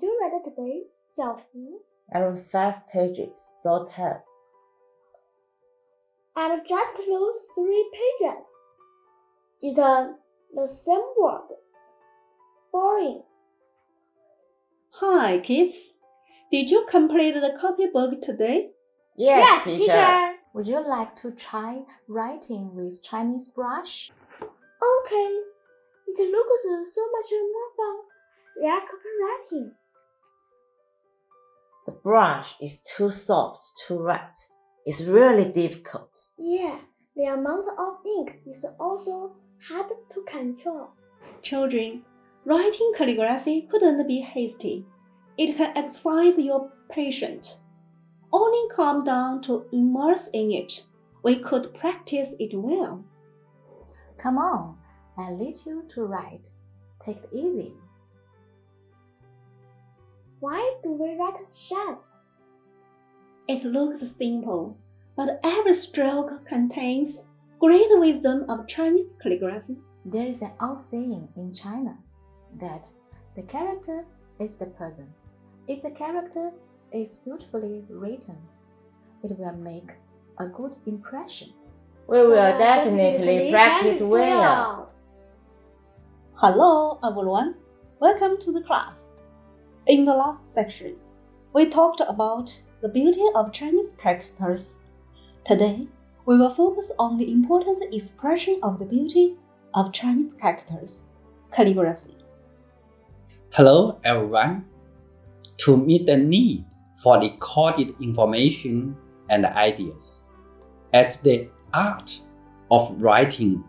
you read today, Xiaofu? I wrote 5 pages, so tired. I just wrote 3 pages. It's the same word. Boring. Hi, kids. Did you complete the copybook today? Yes, teacher. Would you like to try writing with Chinese brush? Okay. It looks so much more fun than copywriting. The brush is too soft to write. It's really difficult. Yeah, the amount of ink is also hard to control. Children, writing calligraphy couldn't be hasty. It can exercise your patience. Only calm down to immerse in it. We could practice it well. Come on, I'll lead you to write. Take it easy. Why do we write sharp? It looks simple, but every stroke contains great wisdom of Chinese calligraphy. There is an old saying in China that the character is the person. If the character is beautifully written, it will make a good impression. We will definitely practice well. Hello, everyone. Welcome to the class. In the last section, we talked about the beauty of Chinese characters. Today, we will focus on the important expression of the beauty of Chinese characters, calligraphy. Hello, everyone. To meet the need for recorded information and ideas, as the art of writing,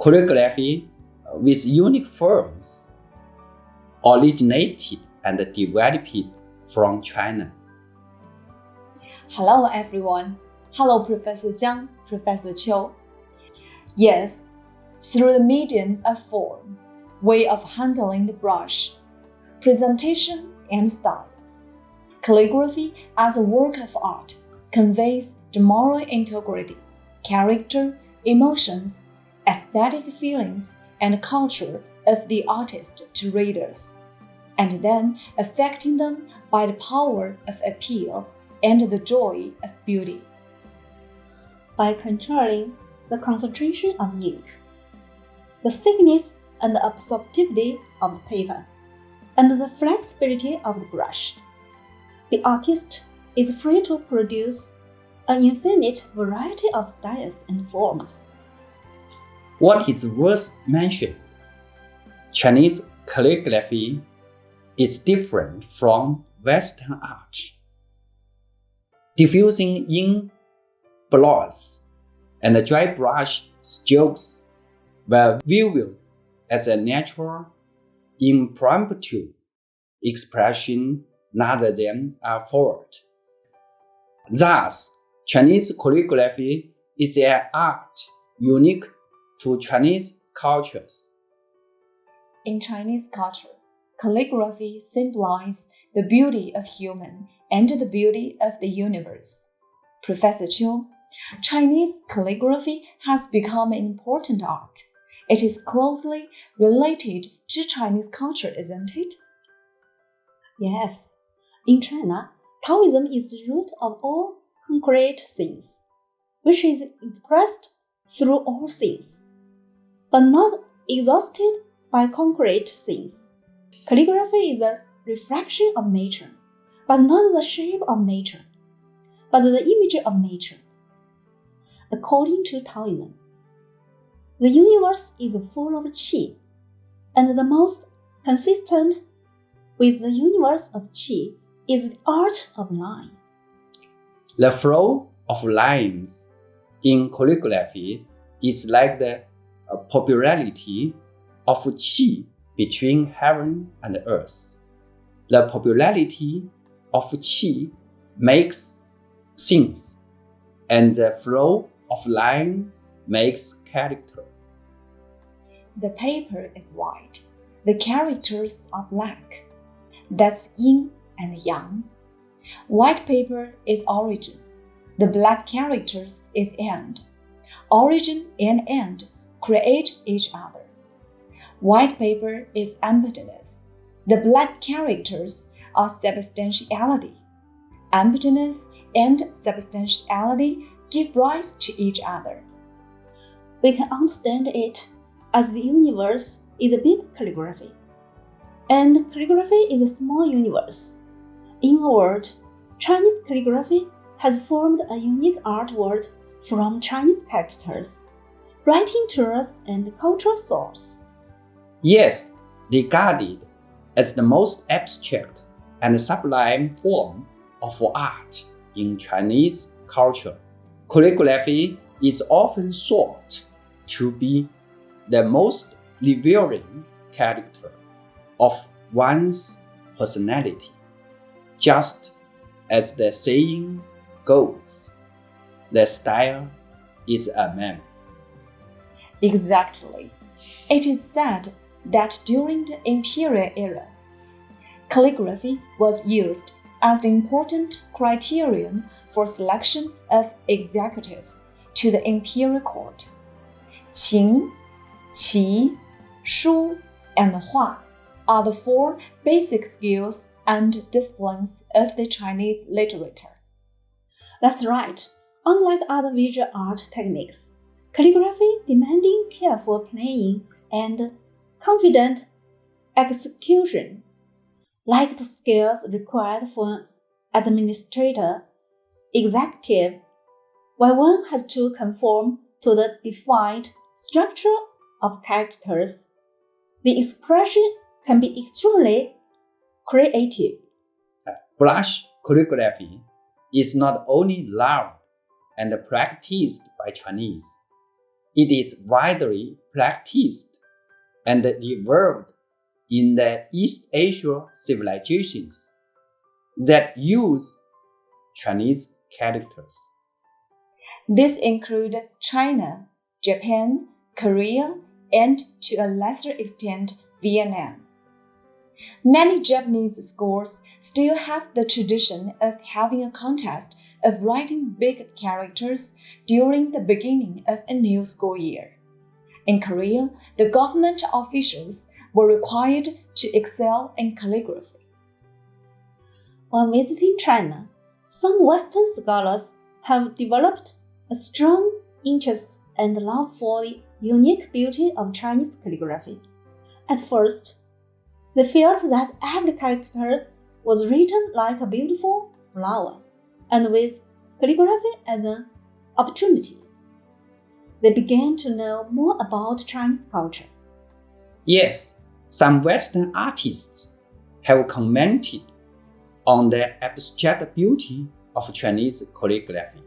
calligraphy with unique forms originated and developed from China. Hello, everyone. Hello, Professor Jiang, Professor Qiu. Yes, through the medium of form, way of handling the brush, presentation, and style, calligraphy as a work of art conveys the moral integrity, character, emotions, aesthetic feelings, and culture of the artist to readers, and then affecting them by the power of appeal and the joy of beauty. By controlling the concentration of ink, the thickness and the absorptivity of the paper, and the flexibility of the brush, the artist is free to produce an infinite variety of styles and forms. What is worth mentioning? Chinese calligraphy is different from Western art. Diffusing ink blots and dry brush strokes were viewed as a natural, impromptu expression rather than a forward. Thus, Chinese calligraphy is an art unique to Chinese cultures. In Chinese culture, calligraphy symbolizes the beauty of human and the beauty of the universe. Professor Qiu, Chinese calligraphy has become an important art. It is closely related to Chinese culture, isn't it? Yes, in China, Taoism is the root of all concrete things, which is expressed through all things, but not exhausted by concrete things. Calligraphy is a reflection of nature, but not the shape of nature, but the image of nature. According to Taoism, the universe is full of qi, and the most consistent with the universe of qi is the art of line. The flow of lines in calligraphy is like the popularity of qi between heaven and earth. The popularity of qi makes things, and the flow of line makes character. The paper is white. The characters are black. That's yin and yang. White paper is origin. The black characters is end. Origin and end create each other. White paper is emptiness. The blank characters are substantiality. Emptiness and substantiality give rise to each other. We can understand it as the universe is a big calligraphy, and calligraphy is a small universe. In a word, Chinese calligraphy has formed a unique art world from Chinese characters, writing tools, and cultural source. Yes, regarded as the most abstract and sublime form of art in Chinese culture, calligraphy is often thought to be the most revealing character of one's personality. Just as the saying goes, the style is a man. Exactly. It is said that during the imperial era, calligraphy was used as the important criterion for selection of executives to the imperial court. Qing, Qi, Shu, and Hua are the four basic skills and disciplines of the Chinese literature. That's right. Unlike other visual art techniques, calligraphy demanding careful planning and confident execution, like the skills required for an administrator, executive, where one has to conform to the defined structure of characters, the expression can be extremely creative. Brush calligraphy is not only loved and practiced by Chinese, it is widely practiced and revered in the East Asia civilizations that use Chinese characters. These include China, Japan, Korea, and to a lesser extent, Vietnam. Many Japanese schools still have the tradition of having a contest of writing big characters during the beginning of a new school year. In Korea, the government officials were required to excel in calligraphy. When visiting China, some Western scholars have developed a strong interest and love for the unique beauty of Chinese calligraphy. At first, they felt that every character was written like a beautiful flower, and with calligraphy as an opportunity, they began to know more about Chinese culture. Yes, some Western artists have commented on the abstract beauty of Chinese calligraphy.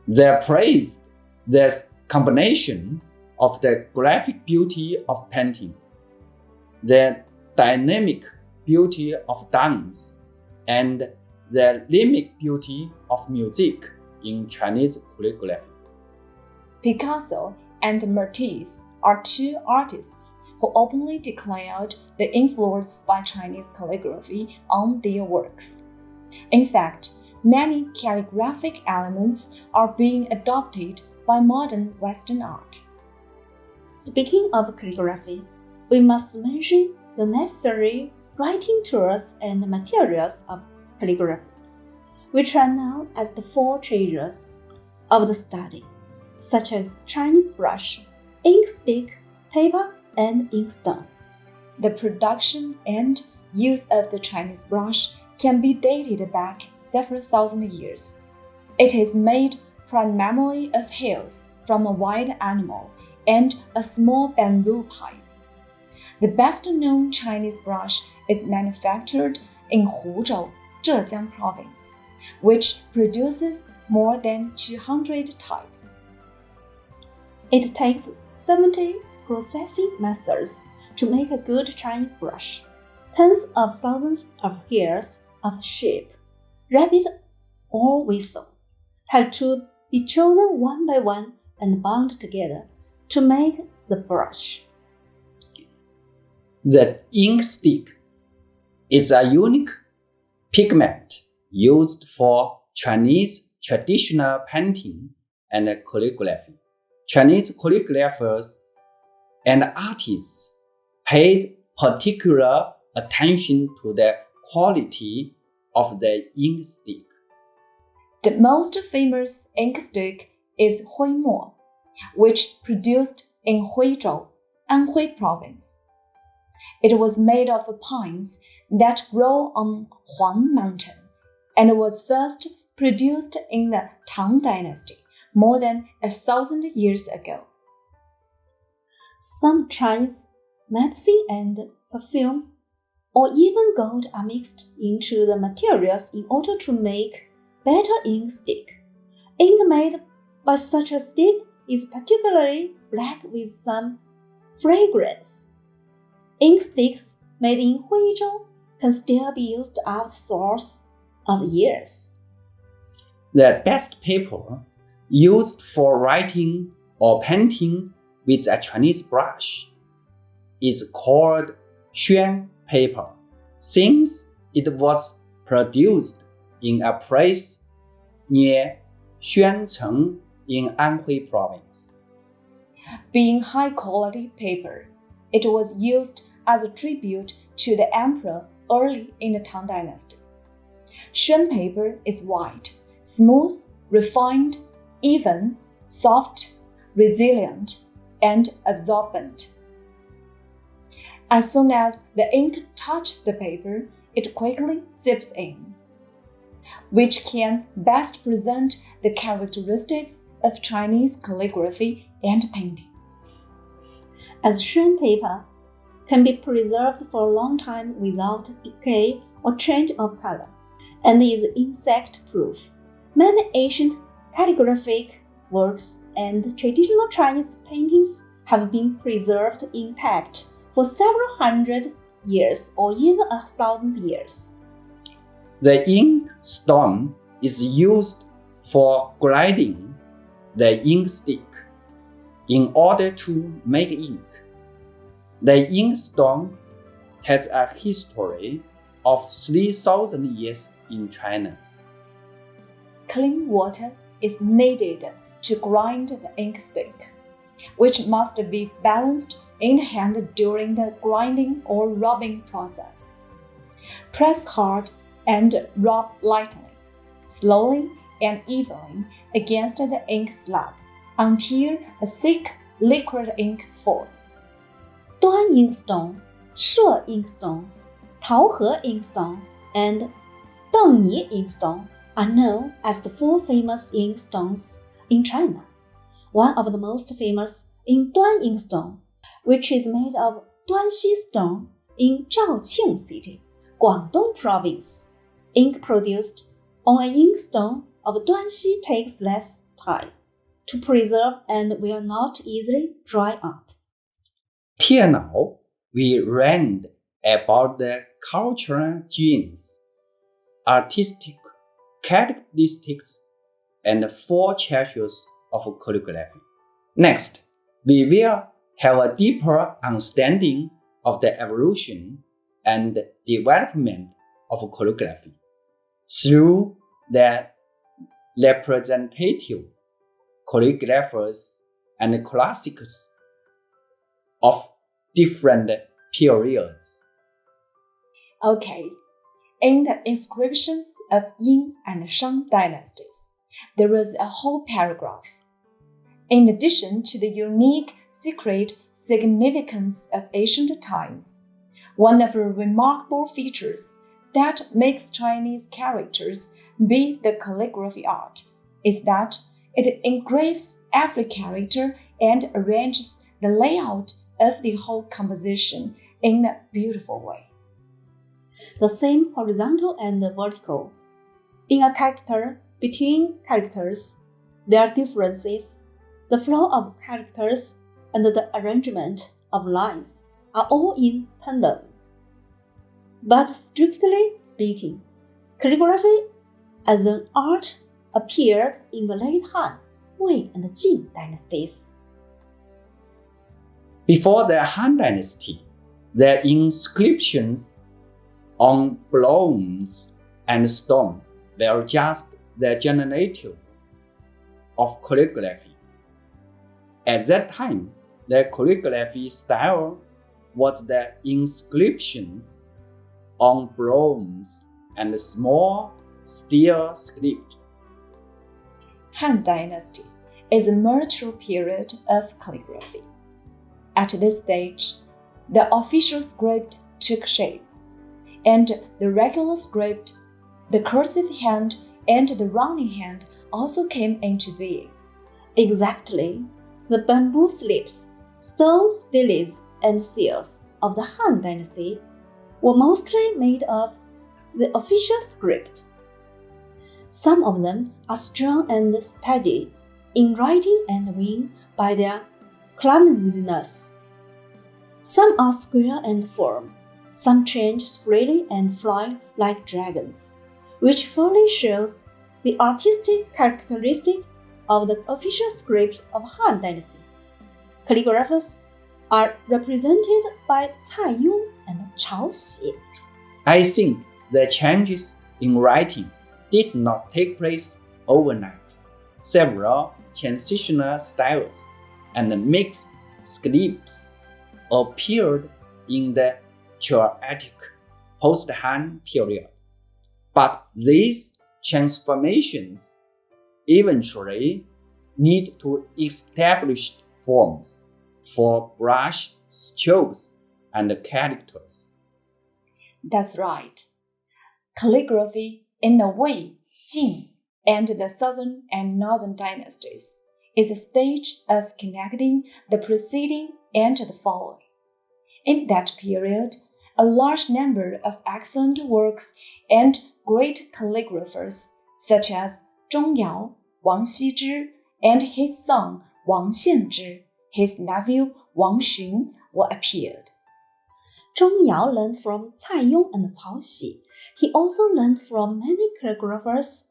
They praised the combination of the graphic beauty of painting, the dynamic beauty of dance, and the rhythmic beauty of music in Chinese calligraphy. Picasso and Matisse are two artists who openly declared the influence by Chinese calligraphy on their works. In fact, many calligraphic elements are being adopted by modern Western art. Speaking of calligraphy, we must mention the necessary writing tools and materials of calligraphy, which are known as the four treasures of the study, such as Chinese brush, ink stick, paper, and inkstone. The production and use of the Chinese brush can be dated back several thousand years. It is made primarily of hairs from a wild animal and a small bamboo pipe. The best-known Chinese brush is manufactured in Huzhou, Zhejiang province, which produces more than 200 types. It takes 70 processing methods to make a good Chinese brush. Tens of thousands of hairs of sheep, rabbit, or weasel have to be chosen one by one and bound together to make the brush. The ink stick is a unique pigment used for Chinese traditional painting and calligraphy. Chinese calligraphers and artists paid particular attention to the quality of the ink stick. The most famous ink stick is Huimo, which produced in Huizhou, Anhui Province. It was made of pines that grow on Huang Mountain and was first produced in the Tang Dynasty more than 1,000 years ago. Some Chinese medicine and perfume or even gold are mixed into the materials in order to make better ink stick. Ink made by such a stick is particularly black with some fragrance. Ink sticks made in Huizhou can still be used outdoors of years. The best paper used for writing or painting with a Chinese brush is called xuan paper, since it was produced in a place near Xuancheng in Anhui Province. Being high-quality paper, it was used as a tribute to the emperor early in the Tang Dynasty. Xuan paper is white, smooth, refined, even, soft, resilient, and absorbent. As soon as the ink touches the paper, it quickly seeps in, which can best present the characteristics of Chinese calligraphy and painting. As Xuan paper can be preserved for a long time without decay or change of color, and is insect-proof. Many ancient calligraphic works and traditional Chinese paintings have been preserved intact for several hundred years or even 1,000 years. The ink stone is used for grinding the ink stick in order to make ink. The ink stone has a history of 3,000 years in China. Clean water is needed to grind the ink stick, which must be balanced in the hand during the grinding or rubbing process. Press hard and rub lightly, slowly and evenly against the ink slab until a thick liquid ink forms. Duan inkstone, She inkstone, Taohe inkstone, and Dengni inkstone are known as the four famous inkstones in China. One of the most famous is Duan inkstone, which is made of Duanxi stone in Zhaoqing City, Guangdong Province. Ink produced on an inkstone of Duanxi takes less time to preserve and will not easily dry up. Till now, we learned about the cultural genes, artistic characteristics, and four treasures of calligraphy. Next, we will have a deeper understanding of the evolution and development of calligraphy through the representative calligraphers and classics of different periods. Okay, in the inscriptions of Yin and Shang dynasties, there is a whole paragraph. In addition to the unique secret significance of ancient times, one of the remarkable features that makes Chinese characters be the calligraphy art is that it engraves every character and arranges the layout of the whole composition in a beautiful way. The same horizontal and vertical. In a character, between characters, there are differences. The flow of characters and the arrangement of lines are all in tandem. But strictly speaking, calligraphy as an art appeared in the late Han, Wei, and Jin dynasties. Before the Han Dynasty, the inscriptions on bronze and stone were just the generative of calligraphy. At that time, the calligraphy style was the inscriptions on bronze and small steel script. Han Dynasty is a mature period of calligraphy. At this stage, the official script took shape, and the regular script, the cursive hand, and the rounding hand also came into being. Exactly. The bamboo slips, stone steles, and seals of the Han Dynasty were mostly made of the official script. Some of them are strong and steady in writing and win by their clumsiness. Some are square and firm. Some change freely and fly like dragons, which fully shows the artistic characteristics of the official script of Han Dynasty. Calligraphers are represented by Cai Yong and Chao Xie. I think the changes in writing did not take place overnight. Several transitional styles and mixed scripts appeared in the chaotic post-Han period, but these transformations eventually lead to established forms for brush strokes and characters. That's right. Calligraphy, in a way, Jin and the southern and northern dynasties, is a stage of connecting the preceding and the following. In that period, a large number of excellent works and great calligraphers, such as Zhong Yao, Wang Xizhi, and his son Wang Xianzhi, his nephew Wang Xun, were appeared. Zhong Yao learned from Cai Yong and Cao Xi. He also learned from many calligraphers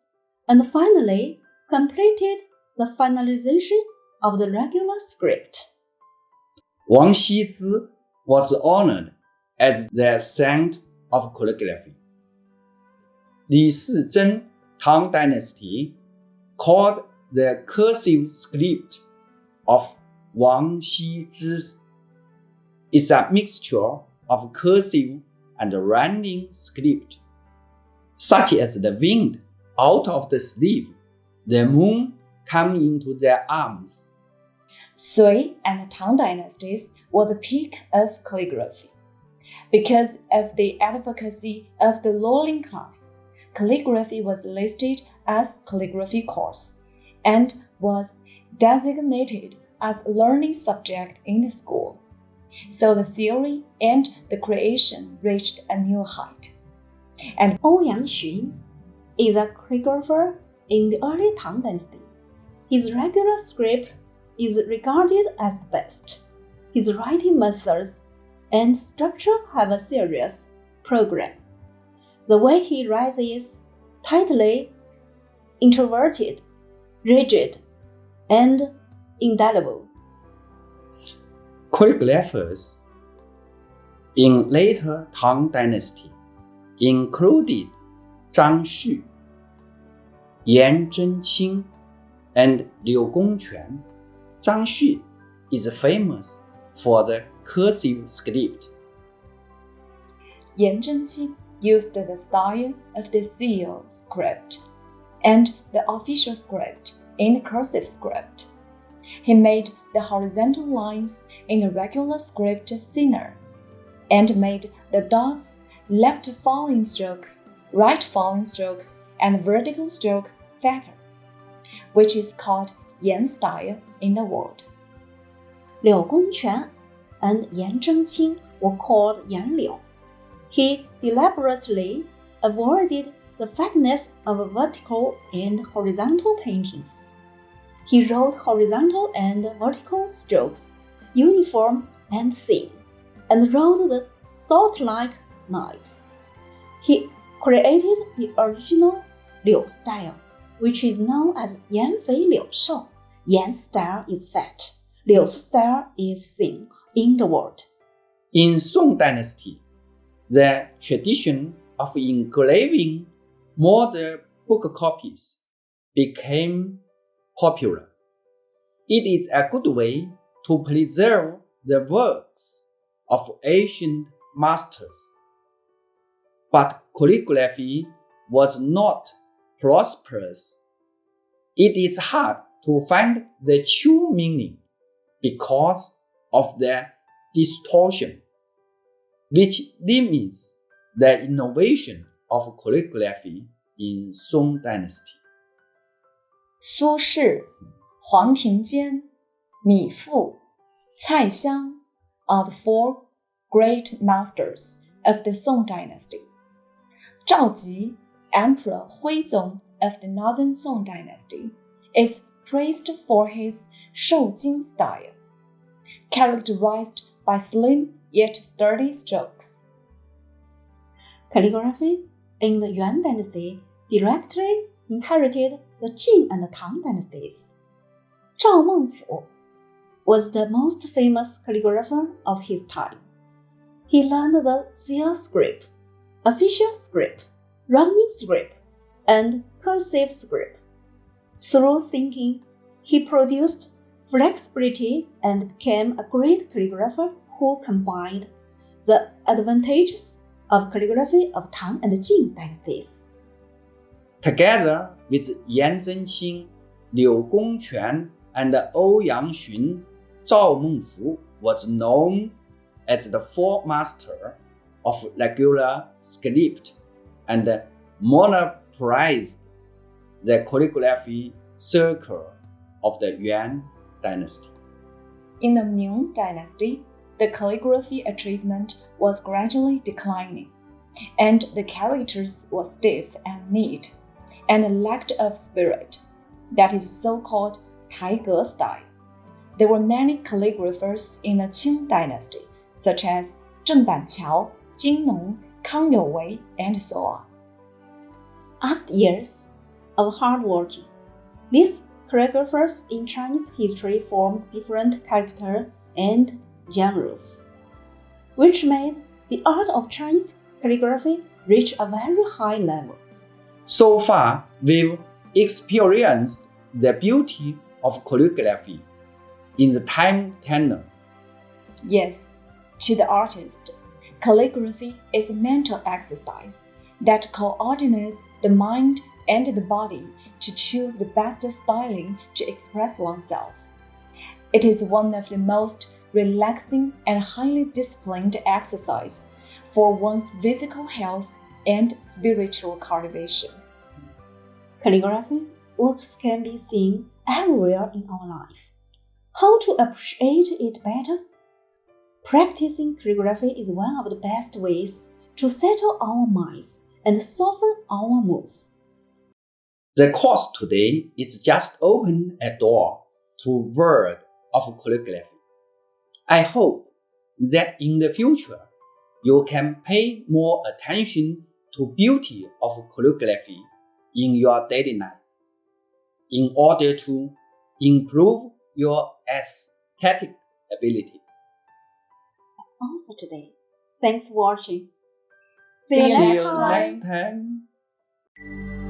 and finally completed the finalization of the regular script. Wang Xizhi was honored as the saint of calligraphy. Li Sizhen Tang Dynasty called the cursive script of Wang Xizhi's is a mixture of cursive and running script, such as the wind out of the sleeve, the moon coming into their arms. Sui and Tang dynasties were the peak of calligraphy. Because of the advocacy of the ruling class, calligraphy was listed as calligraphy course and was designated as a learning subject in the school. So the theory and the creation reached a new height. And Ouyang Xun is a calligrapher in the early Tang Dynasty. His regular script is regarded as the best. His writing methods and structure have a serious program. The way he writes is tightly introverted, rigid, and indelible. Calligraphers in later Tang Dynasty included Zhang Xu, Yan Zhenqing, and Liu Gongquan. Zhang Xu is famous for the cursive script. Yan Zhenqing used the style of the seal script and the official script in the cursive script. He made the horizontal lines in the regular script thinner and made the dots, left falling strokes, right falling strokes, and vertical strokes fatter, which is called Yan style in the world. Liu Gongquan and Yan Zhenqing were called Yan Liu. He deliberately avoided the fatness of vertical and horizontal paintings. He wrote horizontal and vertical strokes, uniform and thin, and wrote the dot-like lines. He created the original Liu style, which is known as Yan Fei Liu Shou. Yan style is fat, Liu style is thin in the world. In Song Dynasty, the tradition of engraving model book copies became popular. It is a good way to preserve the works of ancient masters. But calligraphy was not prosperous. It is hard to find the true meaning because of the distortion, which limits the innovation of calligraphy in Song Dynasty. 苏轼、黄庭坚、米芾、蔡襄 are the four great masters of the Song Dynasty. 赵佶, Emperor Huizong of the Northern Song Dynasty, is praised for his 瘦金 style, characterized by slim yet sturdy strokes. Calligraphy in the Yuan dynasty directly inherited the Qing and Tang dynasties. Zhao Mengfu was the most famous calligrapher of his time. He learned the seal script, official script, running script, and cursive script. Through thinking, he produced flexibility and became a great calligrapher who combined the advantages of calligraphy of Tang and Jin dynasties. Together with Yan Zhenqing, Liu Gongquan, and Ouyang Xun, Zhao Mengfu was known as the foremaster of regular script and monopolized the calligraphy circle of the Yuan dynasty. In the Ming dynasty, the calligraphy achievement was gradually declining, and the characters were stiff and neat, and lacked of spirit. That is so-called Taige style. There were many calligraphers in the Qing dynasty, such as Zheng Banqiao, Jin Nong, Kang Youwei, and so on. After years of hard working, these calligraphers in Chinese history formed different characters and genres, which made the art of Chinese calligraphy reach a very high level. So far, we've experienced the beauty of calligraphy in the time tenor. Yes, to the artist, calligraphy is a mental exercise that coordinates the mind and the body to choose the best styling to express oneself. It is one of the most relaxing and highly disciplined exercise for one's physical health and spiritual cultivation. Calligraphy works can be seen everywhere in our life. How to appreciate it better? Practicing calligraphy is one of the best ways to settle our minds and soften our moods. The course today is just open a door to world of calligraphy. I hope that in the future you can pay more attention to beauty of calligraphy in your daily life in order to improve your aesthetic ability. That's all for today. Thanks for watching. See you See next you time. next time.